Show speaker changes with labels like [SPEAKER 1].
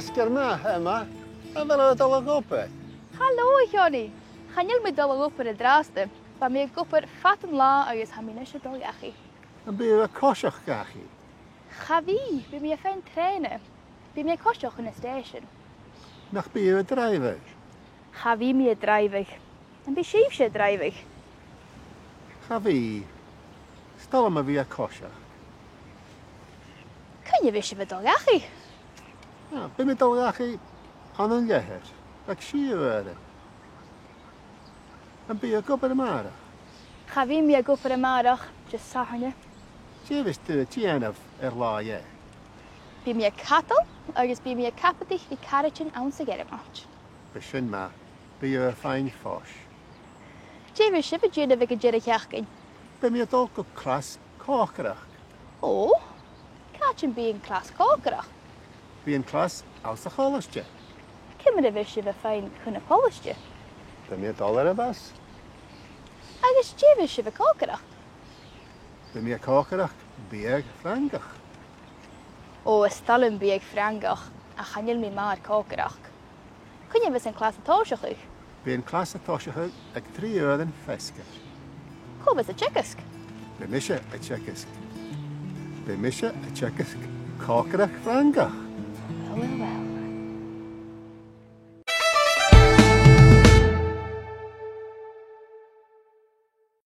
[SPEAKER 1] fesgar yma, a fel y dol o gobeth.
[SPEAKER 2] Halo, Seonaidh. Chanil mi dol o gwpr y draste. Ba mi gwpr ffat yn la agos ha mi nes y dol gachi.
[SPEAKER 1] Yn byw y cosioch gachi.
[SPEAKER 2] Chafi, bi mi a fein trene. Bi mi a cosioch yn y station.
[SPEAKER 1] Nach byw y dreifig.
[SPEAKER 2] Chafi mi a dreifig. Yn bi sif si a dreifig.
[SPEAKER 1] Chafi, stol yma fi a cosioch.
[SPEAKER 2] Cyn i fi si fy dol gachi.
[SPEAKER 1] Be mi dol gachi on yn leher, ac si yw yr. Yn byw y gobr yma ara.
[SPEAKER 2] Chafi mi a gwpr y marach, just sahanya.
[SPEAKER 1] Ti fes dy ti anaf la ie.
[SPEAKER 2] Bi mi a catol, agos bi mi a capatich fi carachin awn sy'n geri mach.
[SPEAKER 1] Bysyn ma, byw y ffain ffos.
[SPEAKER 2] Je fi si fy dyn y fi gyda'r iachgyn.
[SPEAKER 1] Be mi a dol go clas cocrach.
[SPEAKER 2] O, carachin bi yn clas cograch.
[SPEAKER 1] Fi yn clas aws a cholasje.
[SPEAKER 2] Cymryd y fi si fy ffain chwn y polisje.
[SPEAKER 1] Be mi a dol ar y bas.
[SPEAKER 2] Agos je fi si fy cograch.
[SPEAKER 1] Be mi a cocrach, bieg ffrangach.
[SPEAKER 2] O, ystal yn bieg ffrangach, a chanil mi ma'r cograch. Cyn i fi sy'n clas y tosioch i'ch.
[SPEAKER 1] Fi yn clas a tosioch ag 3 oedd yn fesgar.
[SPEAKER 2] Co fes y tshekysg?
[SPEAKER 1] Be misje a tjekkisk. Be misje a tjekkisk. Cocrach ffrangach.
[SPEAKER 2] Wel.